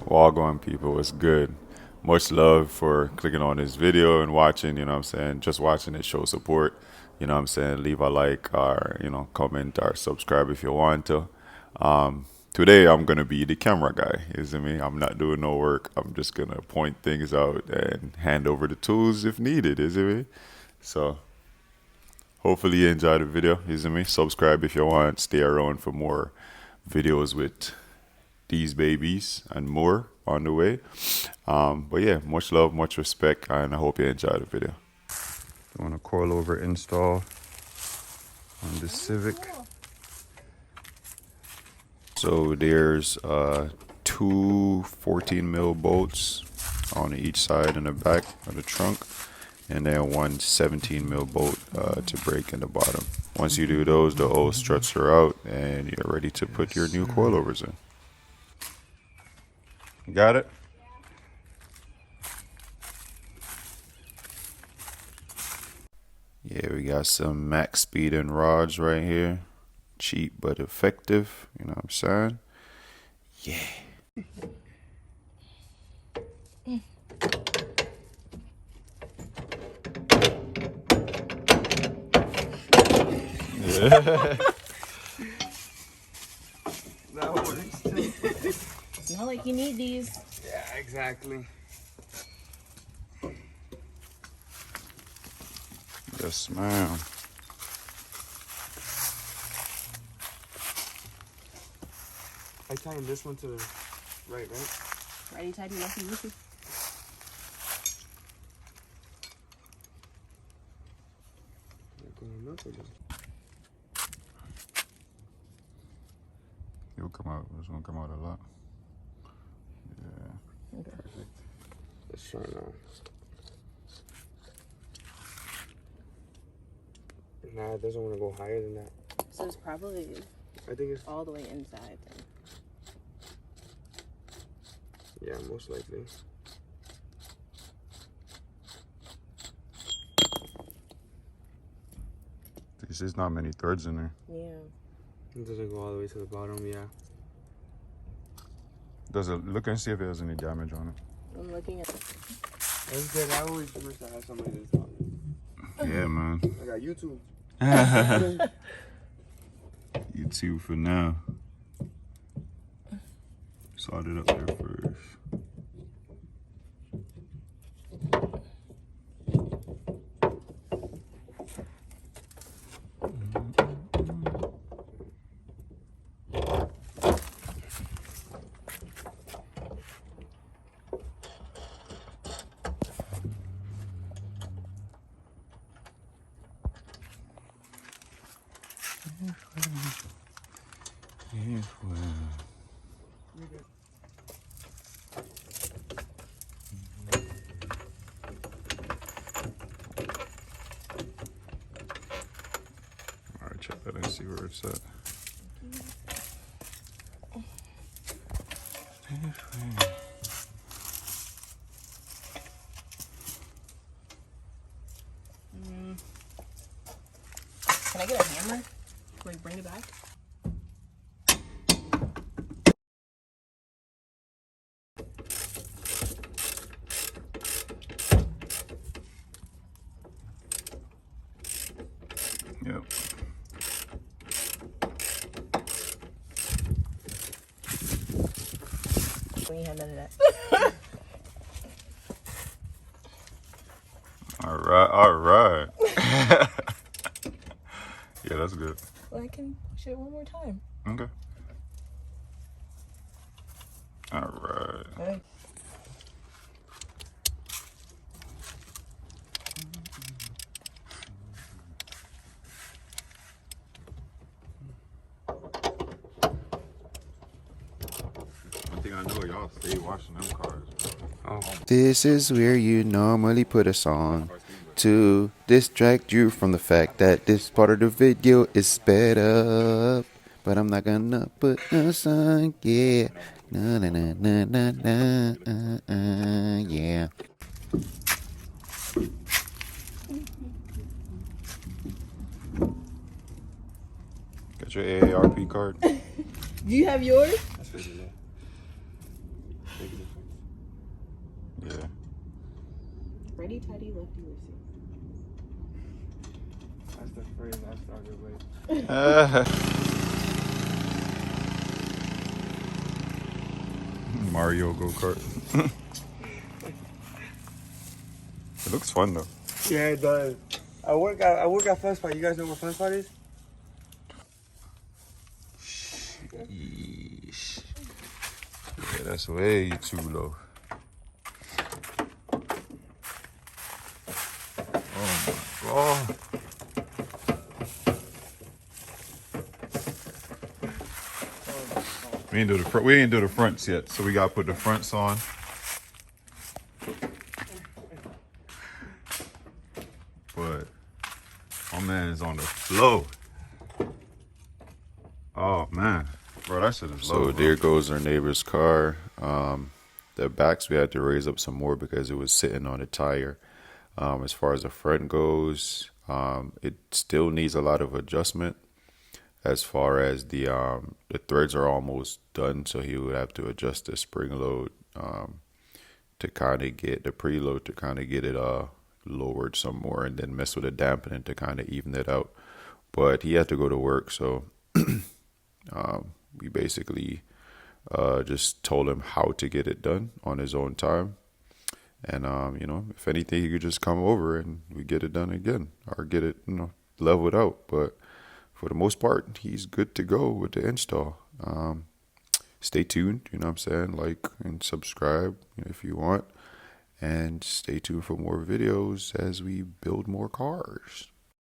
Well, going people, it's good. Much love for clicking on this video and watching, you know what I'm saying? Just watching it show support, you know what I'm saying? Leave a like or, comment or subscribe if you want to. Today I'm gonna be the camera guy, isn't me? I'm not doing no work. I'm just gonna point things out and hand over the tools if needed, isn't me? So hopefully you enjoy the video, isn't me? Subscribe if you want. Stay around for more videos with these babies and more on the way. But yeah, much love, much respect, and I hope you enjoy the video. Doing a coilover install on the Civic. So there's two 14 mil bolts on each side and the back of the trunk, and then one 17 mil bolt to break in the bottom. Once you do those, the old struts are out and you're ready to put your new coilovers in. Got it? Yeah, we got some max speed and rods right here. Cheap but effective, you know what I'm saying? Yeah. That works. It's not like you need these. Yeah, exactly. Yes, ma'am. I tightened this one to the right? Ready, tidy, lucky, lucky. Going up again. It'll come out. This one come out a lot. Yeah. Okay. Perfect. Let's try now. Nah, it doesn't want to go higher than that. So it's probably I think it's, all the way inside then. yeah, most likely. There's just not many threads in there. Yeah. It doesn't go all the way to the bottom, yeah. Does it look and see if there's any damage on it? I'm looking at That's good. I always wish I had somebody to tell me. Yeah, man. I got YouTube. YouTube for now. Sort it up there first. Alright, check that and see where it's at. Can I get a hammer? Like bring it back? Yep. We ain't had none of that. Alright. Yeah, that's good. Well, I can push it one more time. Okay. Alright. Alright. One thing I know, y'all stay washing them cars. Oh. This is where you normally put a song to distract you from the fact that this part of the video is sped up. But I'm not gonna put a song, yeah. Na na na na na na, yeah. Got your AARP card? Do you have yours? That's pretty low. Maybe tighty, lefty loosey. That's the phrase I started with. Mario go-kart. It looks fun though. Yeah, it does. I work at Fun Spot. You guys know what Fun Spot is? Yeesh. Yeah, that's way too low. Oh my god. We ain't do the front. We ain't do the fronts yet, so we gotta put the fronts on. But my man is on the flow. Oh man, bro, that shit is low. So there goes our neighbor's car. The backs we had to raise up some more because it was sitting on a tire. As far as the front goes, it still needs a lot of adjustment. As far as the threads are almost done, so he would have to adjust the spring load to kind of get the preload to kind of get it lowered some more, and then mess with the dampening to kind of even it out. But he had to go to work, so we basically just told him how to get it done on his own time. And you know, if anything, he could just come over and we get it done again, or get it, you know, leveled out. But for the most part, he's good to go with the install. Stay tuned, you know what I'm saying? Like and subscribe if you want. And stay tuned for more videos as we build more cars.